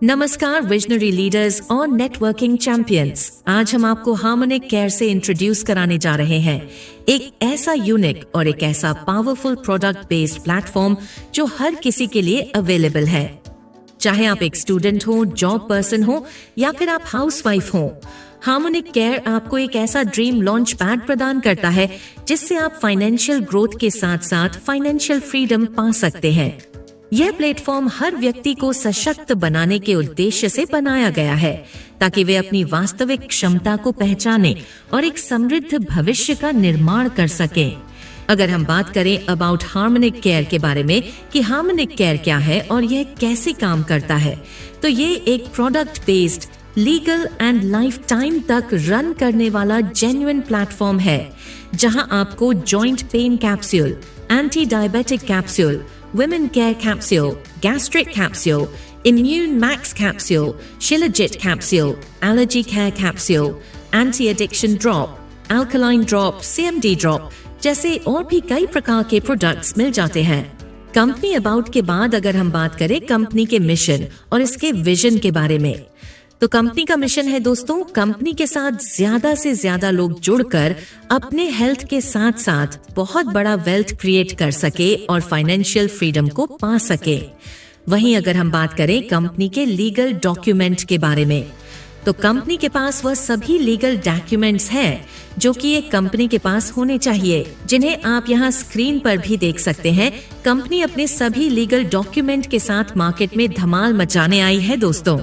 नमस्कार visionary leaders और networking champions. आज हम आपको हार्मोनिक केयर से इंट्रोड्यूस कराने जा रहे हैं एक ऐसा यूनिक और एक ऐसा पावरफुल प्रोडक्ट बेस्ड प्लेटफॉर्म जो हर किसी के लिए अवेलेबल है। चाहे आप एक स्टूडेंट हो, जॉब पर्सन हो या फिर आप हाउसवाइफ हो, हार्मोनिक केयर आपको एक ऐसा ड्रीम लॉन्च पैड प्रदान करता है जिससे आप फाइनेंशियल ग्रोथ के साथ साथ फाइनेंशियल फ्रीडम पा सकते हैं। यह प्लेटफॉर्म हर व्यक्ति को सशक्त बनाने के उद्देश्य से बनाया गया है ताकि वे अपनी वास्तविक क्षमता को पहचाने और एक समृद्ध भविष्य का निर्माण कर सकें। अगर हम बात करें अबाउट हार्मोनिक केयर के बारे में कि हार्मोनिक केयर क्या है और यह कैसे काम करता है, तो ये एक product based legal and life time तक रन करने वाला जेन्युइन प्लेटफॉर्म है जहां आपको joint pain capsule, anti diabetic capsule, women care capsule, gastric capsule, immune max capsule, shilajit capsule, allergy care capsule, anti-addiction drop, alkaline drop, CMD drop जैसे और भी कई प्रकार के प्रोडक्ट्स मिल जाते हैं। कंपनी अबाउट के बाद अगर हम बात करें कंपनी के मिशन और इसके विजन के बारे में, तो कंपनी का मिशन है दोस्तों, कंपनी के साथ ज्यादा से ज्यादा लोग जुड़कर अपने हेल्थ के साथ साथ बहुत बड़ा वेल्थ क्रिएट कर सके और फाइनेंशियल फ्रीडम को पा सके। वहीं अगर हम बात करें कंपनी के लीगल डॉक्यूमेंट के बारे में, तो कंपनी के पास वह सभी लीगल डॉक्यूमेंट्स हैं जो कि एक कंपनी के पास होने चाहिए, जिन्हें आप यहाँ स्क्रीन पर भी देख सकते हैं। कंपनी अपने सभी लीगल डॉक्यूमेंट के साथ मार्केट में धमाल मचाने आई है दोस्तों।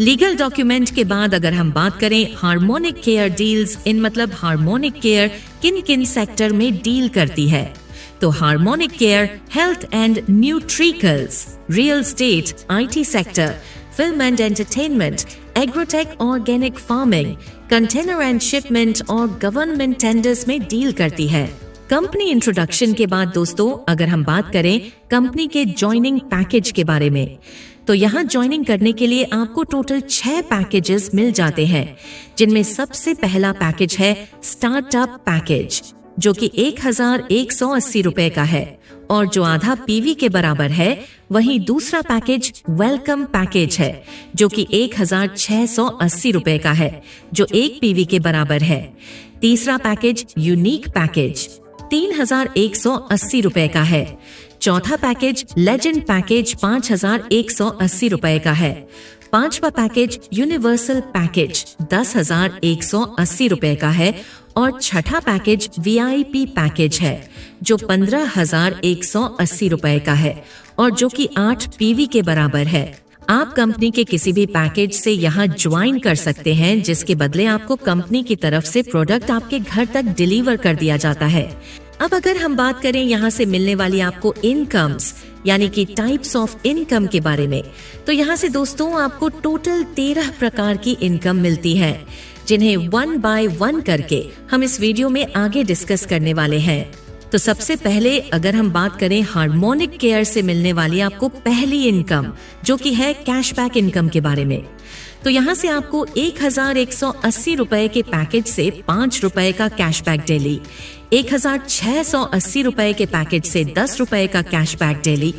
लीगल डॉक्यूमेंट के बाद अगर हम बात करें हार्मोनिक केयर डील्स इन, मतलब हार्मोनिक केयर किन किन सेक्टर में डील करती है, तो harmonic care health and nutraceuticals, real estate, IT sector, film and entertainment, agrotech, organic farming, container and shipment और गवर्नमेंट टेंडर्स में डील करती है। कंपनी इंट्रोडक्शन के बाद दोस्तों अगर हम बात करें कंपनी के ज्वाइनिंग पैकेज के बारे में, तो यहाँ ज्वाइनिंग करने के लिए आपको टोटल 6 पैकेजेस मिल जाते हैं, जिनमें सबसे पहला पैकेज है स्टार्टअप पैकेज जो कि 1180 रुपए का है और जो आधा PV के बराबर है। वहीं दूसरा पैकेज वेलकम पैकेज है जो कि 1680 रुपए का है जो 1 PV के बराबर है। तीसरा पैकेज यूनिक पैकेज 3180 रुपए का है। चौथा पैकेज लेजेंड पैकेज 5180 रुपए का है। पांचवा पैकेज यूनिवर्सल पैकेज 10,180 रुपए का है और छठा पैकेज VIP पैकेज है जो 15,180 रुपए का है और जो कि 8 PV के बराबर है। आप कंपनी के किसी भी पैकेज से यहाँ ज्वाइन कर सकते हैं, जिसके बदले आपको कंपनी की तरफ से प्रोडक्ट आपके घर तक डिलीवर कर दिया जाता है। अब अगर हम बात करें यहाँ से मिलने वाली आपको इनकम्स यानी कि टाइप्स ऑफ इनकम के बारे में, तो यहाँ से दोस्तों आपको टोटल 13 प्रकार की इनकम मिलती है, जिन्हें 1 बाय 1 करके हम इस वीडियो में आगे डिस्कस करने वाले हैं। तो सबसे पहले अगर हम बात करें हार्मोनिक केयर से मिलने वाली आपको पहली इनकम जो कि है कैशबैक इनकम के बारे में, तो यहाँ से आपको 1180 रुपए के पैकेज से 5 रुपए का कैशबैक डेली, 1680 रुपए के पैकेज से 10 रुपए का कैशबैक डेली,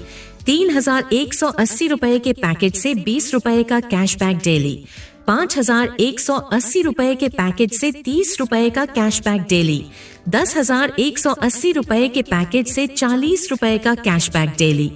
3180 रुपए के पैकेज से 20 रुपए का कैशबैक डेली, 5180 रुपए के पैकेज से 30 रुपए का कैशबैक डेली, 10,180 रुपए के पैकेज से 40 रुपए का कैशबैक डेली,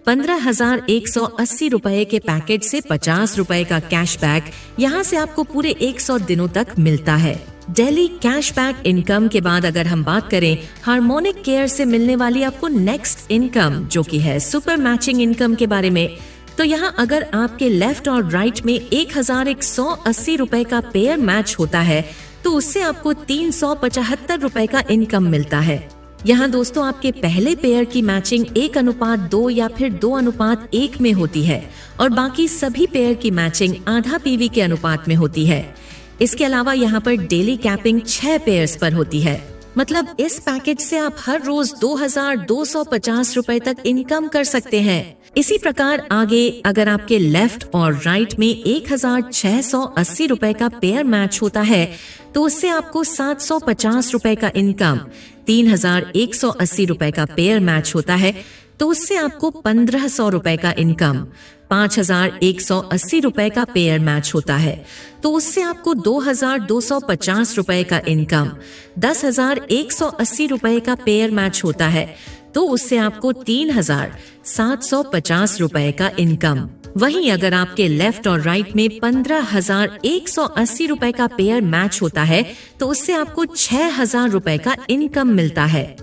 15,180 रुपए के पैकेज से 50 रुपए का कैशबैक यहाँ से आपको पूरे 100 दिनों तक मिलता है। डेली कैशबैक इनकम के बाद अगर हम बात करें हार्मोनिक केयर से मिलने वाली आपको नेक्स्ट इनकम जो कि है सुपर मैचिंग इनकम के बारे में, तो यहाँ अगर आपके लेफ्ट और राइट में 1180 रुपए का पेयर मैच होता है तो उससे आपको 375 रुपए का इनकम मिलता है। यहाँ दोस्तों आपके पहले पेयर की मैचिंग 1:2 या फिर 2:1 में होती है और बाकी सभी पेयर की मैचिंग आधा PV के अनुपात में होती है। इसके अलावा यहाँ पर डेली कैपिंग 6 पेयर्स पर होती है, मतलब इस पैकेज से आप हर रोज 2250 रुपए तक इनकम कर सकते हैं। इसी प्रकार आगे अगर आपके लेफ्ट और राइट में 1680 रुपए का पेयर मैच होता है तो उससे आपको 750 रुपए का इनकम, 3180 रुपए का पेयर मैच होता है तो उससे आपको 1500 रुपए का इनकम, 5,180 रुपए का पेयर मैच होता है तो उससे आपको 2,250 रुपए का इनकम। 10,180 रुपए का पेयर मैच होता है तो उससे आपको 3,750 रुपए का इनकम। वहीं अगर आपके लेफ्ट और राइट में 15,180 रुपए का पेयर मैच होता है तो उससे आपको 6,000 रुपए का इनकम मिलता है।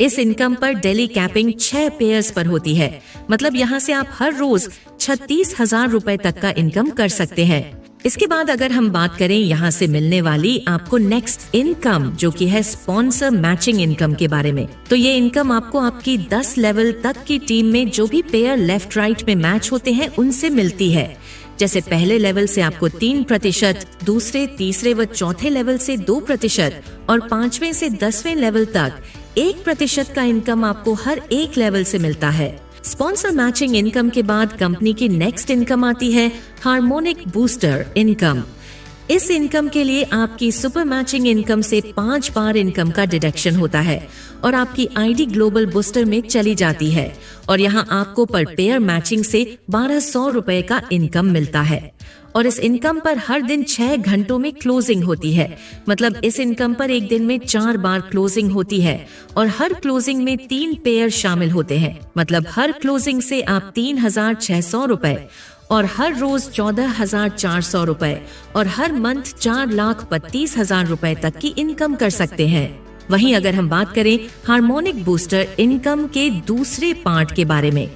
इस इनकम पर डेली कैपिंग 6 पेयर्स पर होती है, मतलब यहाँ से आप हर रोज 36,000 रुपए तक का इनकम कर सकते हैं। इसके बाद अगर हम बात करें यहाँ से मिलने वाली आपको नेक्स्ट इनकम जो कि है स्पॉन्सर मैचिंग इनकम के बारे में, तो ये इनकम आपको आपकी 10 लेवल तक की टीम में जो भी पेयर लेफ्ट राइट में मैच होते हैं उनसे मिलती है। जैसे पहले लेवल से आपको 3%, दूसरे, तीसरे व चौथे लेवल से 2% और 5वें से 10वें लेवल तक 1% का इनकम आपको हर एक लेवल से मिलता है। स्पॉन्सर मैचिंग इनकम के बाद कंपनी की नेक्स्ट इनकम आती है हार्मोनिक बूस्टर इनकम। इस इनकम के लिए आपकी सुपर मैचिंग इनकम से 5 बार इनकम का डिडक्शन होता है और आपकी आईडी ग्लोबल बूस्टर में चली जाती है और यहाँ आपको पर पेयर मैचिंग से 1,200 रुपए का इनकम मिलता है। और इस इनकम पर हर दिन 6 घंटों में क्लोजिंग होती है, मतलब इस इनकम पर एक दिन में 4 बार क्लोजिंग होती है और हर क्लोजिंग में 3 पेयर शामिल होते हैं, मतलब हर क्लोजिंग से आप 3,600 रुपए और हर रोज 14,400 रुपए और हर मंथ 4,32,000 रुपए तक की इनकम कर सकते हैं। वहीं अगर हम बात करें हार्मोनिक बूस्टर इनकम के दूसरे पार्ट के बारे में,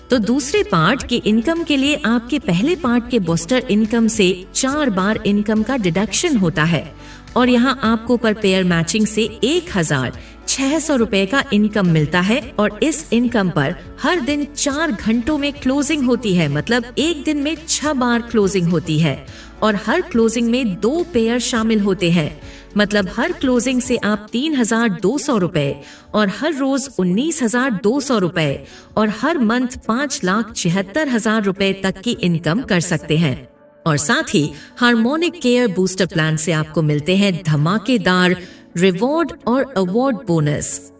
तो दूसरे पार्ट के इनकम के लिए आपके पहले पार्ट के बूस्टर इनकम से 4 बार इनकम का डिडक्शन होता है और यहाँ आपको पर पेयर मैचिंग से 1,600 रुपए का इनकम मिलता है और इस इनकम पर हर दिन 4 घंटों में क्लोजिंग होती है, मतलब एक दिन में 6 बार क्लोजिंग होती है और हर क्लोजिंग में 2 पेयर शामिल होते हैं, मतलब हर क्लोजिंग से आप 3,200 रुपए और हर रोज 19,200 रुपए और हर मंथ 5,76,000 रुपए तक की इनकम कर सकते हैं। और साथ ही हार्मोनिक केयर बूस्टर प्लान से आपको मिलते हैं धमाकेदार रिवॉर्ड और अवार्ड बोनस।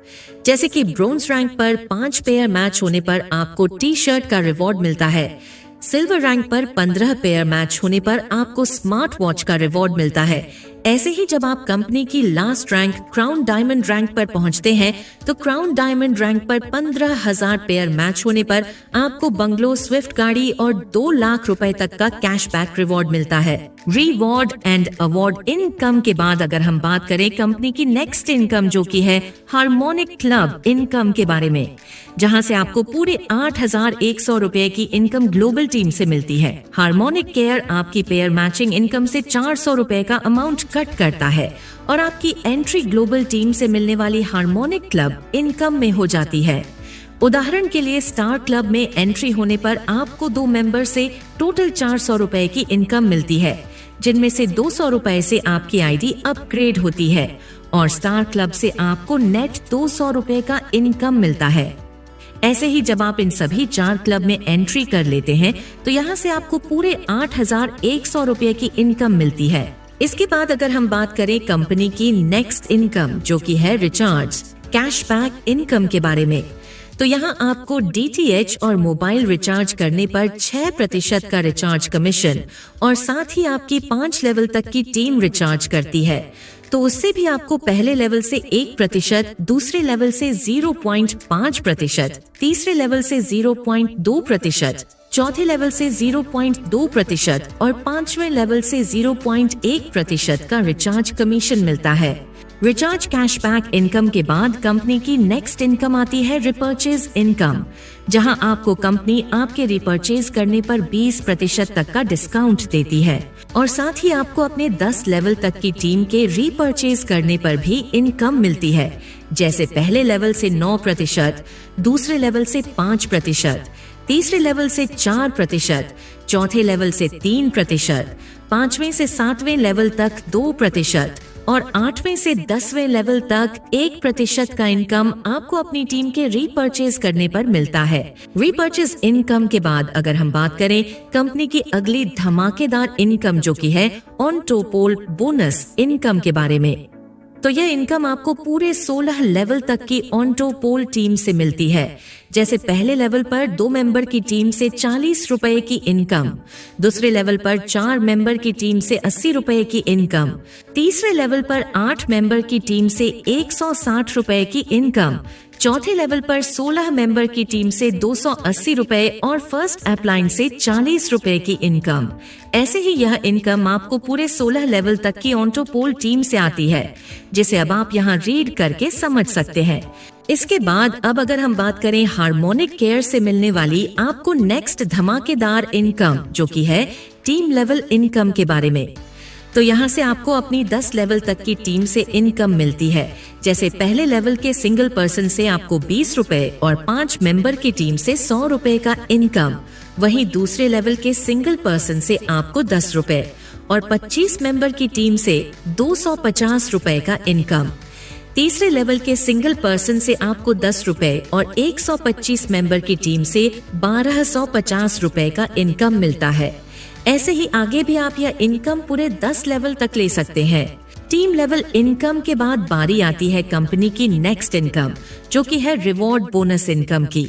जैसे कि ब्रोंज रैंक पर 5 पेयर मैच होने पर आपको टी शर्ट का रिवॉर्ड मिलता है। सिल्वर रैंक पर 15 पेयर मैच होने पर आपको स्मार्ट वॉच का रिवॉर्ड मिलता है। ऐसे ही जब आप कंपनी की last rank crown diamond rank पर पहुंचते हैं तो क्राउन डायमंड रैंक पर 15,000 पेयर मैच होने पर आपको बंगलो, स्विफ्ट गाड़ी और 2 लाख रुपए तक का कैशबैक रिवॉर्ड मिलता है। रिवॉर्ड एंड अवार्ड इनकम के बाद अगर हम बात करें कंपनी की नेक्स्ट इनकम जो की है हार्मोनिक क्लब इनकम के बारे में, जहां से आपको पूरे 8,100 रुपए की इनकम ग्लोबल टीम से मिलती है। हार्मोनिक केयर आपकी पेयर मैचिंग इनकम से 400 रुपए का अमाउंट कट करता है और आपकी एंट्री ग्लोबल टीम से मिलने वाली हार्मोनिक क्लब इनकम में हो जाती है। उदाहरण के लिए स्टार क्लब में एंट्री होने पर आपको 2 मेंबर से टोटल 400 रुपए की इनकम मिलती है, जिनमें से 200 रुपए से आपकी आईडी अपग्रेड होती है और स्टार क्लब से आपको नेट 200 रुपए का इनकम मिलता है। ऐसे ही जब आप इन सभी 4 क्लब में एंट्री कर लेते हैं तो यहाँ से आपको पूरे 8,100 रुपए की इनकम मिलती है। इसके बाद अगर हम बात करें कंपनी की नेक्स्ट इनकम जो कि है रिचार्ज कैशबैक इनकम के बारे में, तो यहाँ आपको DTH और मोबाइल रिचार्ज करने पर 6% का रिचार्ज कमीशन और साथ ही आपकी 5 लेवल तक की टीम रिचार्ज करती है, तो उससे भी आपको पहले लेवल से 1%, दूसरे लेवल से 0.5%, तीसरे लेवल से 0.2%, चौथे लेवल से 0.2% और 5वें लेवल से 0.1% का रिचार्ज कमीशन मिलता है। रिचार्ज कैशबैक इनकम के बाद कंपनी की नेक्स्ट इनकम आती है रिपर्चेज इनकम, जहां आपको कंपनी आपके रिपर्चेज करने पर 20% तक का डिस्काउंट देती है और साथ ही आपको अपने 10 लेवल तक की टीम के रीपर्चेज करने पर भी इनकम मिलती है। जैसे पहले लेवल से 9%, दूसरे लेवल से 5%, तीसरे लेवल से 4%, चौथे लेवल से 3%, 5वें से 7वें लेवल तक 2% और 8वें से 10वें लेवल तक 1% का इनकम आपको अपनी टीम के रीपर्चेज करने पर मिलता है। रीपर्चेज इनकम के बाद अगर हम बात करें कंपनी की अगली धमाकेदार इनकम जो की है ऑन टोपोल बोनस इनकम के बारे में, तो यह इनकम आपको पूरे 16 लेवल तक की ऑन्टोपोल टीम से मिलती है। जैसे पहले लेवल पर 2 मेंबर की टीम से 40 रुपए की इनकम, दूसरे लेवल पर 4 मेंबर की टीम से 80 रुपए की इनकम, तीसरे लेवल पर 8 मेंबर की टीम से 160 रुपए की इनकम, चौथे लेवल पर 16 मेंबर की टीम से 280 रुपए और फर्स्ट अपलाइन से 40 रुपए की इनकम। ऐसे ही यह इनकम आपको पूरे 16 लेवल तक की ऑन्टोपोल टीम से आती है, जिसे अब आप यहाँ रीड करके समझ सकते हैं। इसके बाद अब अगर हम बात करें हार्मोनिक केयर से मिलने वाली आपको नेक्स्ट धमाकेदार इनकम, जो कि है टीम लेवल इनकम के बारे में, तो यहाँ से आपको अपनी 10 लेवल तक की टीम से इनकम मिलती है। जैसे पहले लेवल के सिंगल पर्सन से आपको 20 रुपए और 5 मेंबर की टीम से 100 रुपए का इनकम, वहीं दूसरे लेवल के सिंगल पर्सन से आपको 10 रुपए और 25 मेंबर की टीम से 250 रुपए का इनकम, तीसरे लेवल के सिंगल पर्सन से आपको 10 रुपए और 125 मेंबर की टीम से 1250 रुपए का इनकम मिलता है। ऐसे ही आगे भी आप यह इनकम पूरे 10 लेवल तक ले सकते हैं। टीम लेवल इनकम के बाद बारी आती है कंपनी की नेक्स्ट इनकम, जो कि है रिवॉर्ड बोनस इनकम की।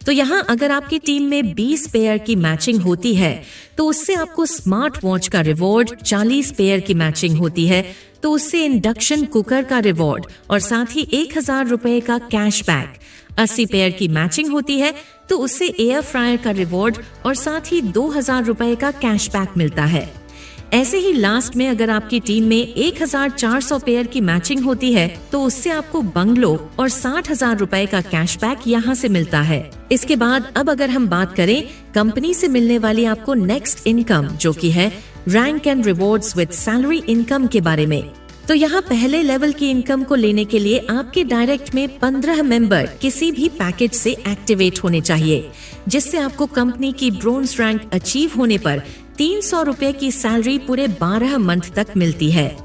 तो यहाँ अगर आपकी टीम में 20 पेयर की मैचिंग होती है तो उससे आपको स्मार्ट वॉच का रिवॉर्ड, 40 पेयर की मैचिंग होती है तो उससे इंडक्शन कुकर का रिवॉर्ड और साथ ही 1000 रुपए का कैशबैक, 80 पेयर की मैचिंग होती है तो उससे एयर फ्रायर का रिवॉर्ड और साथ ही 2000 रुपए का कैशबैक मिलता है। ऐसे ही लास्ट में अगर आपकी टीम में 1400 पेयर की मैचिंग होती है तो उससे आपको बंगलो और 60,000 रुपए का कैशबैक यहाँ से मिलता है। इसके बाद अब अगर हम बात करें कंपनी से मिलने वाली आपको नेक्स्ट इनकम, जो कि है rank and rewards with salary income के बारे में, तो यहाँ पहले लेवल की इनकम को लेने के लिए आपके डायरेक्ट में 15 मेंबर किसी भी पैकेज से एक्टिवेट होने चाहिए, जिससे आपको कंपनी की ब्रोंज रैंक अचीव होने पर 300 रुपए की सैलरी पूरे 12 मंथ तक मिलती है।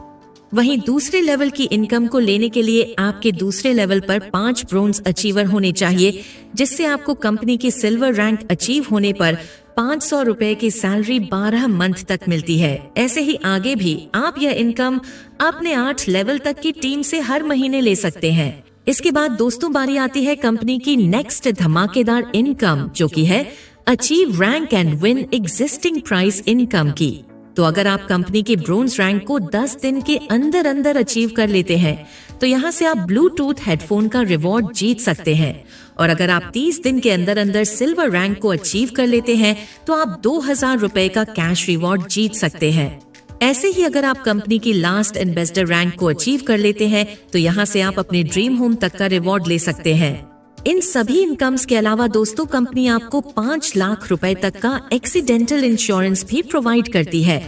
वहीं दूसरे लेवल की इनकम को लेने के लिए आपके दूसरे लेवल पर 5 ब्रोंज अचीवर होने चाहिए, जिससे आपको कंपनी की सिल्वर रैंक अचीव होने पर 500 रुपए की सैलरी 12 मंथ तक मिलती है। ऐसे ही आगे भी आप यह इनकम अपने 8 लेवल तक की टीम से हर महीने ले सकते हैं। इसके बाद दोस्तों बारी आती है कंपनी की नेक्स्ट धमाकेदार इनकम, जो कि है achieve rank and win existing price income की। तो अगर आप कंपनी की ब्रोंज रैंक को 10 दिन के अंदर अंदर अचीव कर लेते हैं तो यहाँ से आप ब्लूटूथ हेडफोन का रिवॉर्ड जीत सकते हैं, और अगर आप 30 दिन के अंदर अंदर सिल्वर रैंक को अचीव कर लेते हैं तो आप 2000 रुपए का कैश रिवॉर्ड जीत सकते हैं। ऐसे ही अगर आप कंपनी की लास्ट एम्बेसडर रैंक को अचीव कर लेते हैं तो यहाँ से आप अपने ड्रीम होम तक का रिवॉर्ड ले सकते हैं। इन सभी इनकम्स के अलावा दोस्तों कंपनी आपको 5 लाख रुपए तक का एक्सीडेंटल इंश्योरेंस भी प्रोवाइड करती है,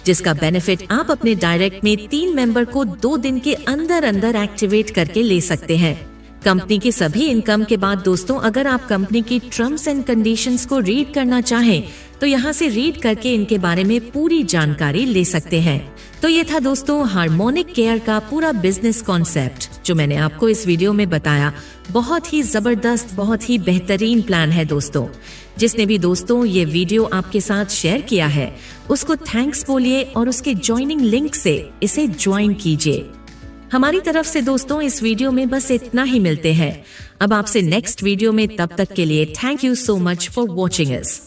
जिसका बेनिफिट आप अपने डायरेक्ट में 3 मेंबर को 2 दिन के अंदर अंदर एक्टिवेट करके ले सकते हैं। कंपनी की सभी इनकम के बाद दोस्तों अगर आप कंपनी की टर्म्स एंड कंडीशंस को रीड करना चाहें तो यहाँ से रीड करके इनके बारे में पूरी जानकारी ले सकते हैं। तो ये था दोस्तों हार्मोनिक केयर का पूरा बिजनेस कॉन्सेप्ट, जो मैंने आपको इस वीडियो में बताया। बहुत ही जबरदस्त, बहुत ही बेहतरीन प्लान है दोस्तों। जिसने भी दोस्तों ये वीडियो आपके साथ शेयर किया है उसको थैंक्स बोलिए और उसके ज्वाइनिंग लिंक से इसे ज्वाइन कीजिए। हमारी तरफ से दोस्तों इस वीडियो में बस इतना ही। मिलते हैं अब आपसे नेक्स्ट वीडियो में, तब तक के लिए thank you so much for watching us.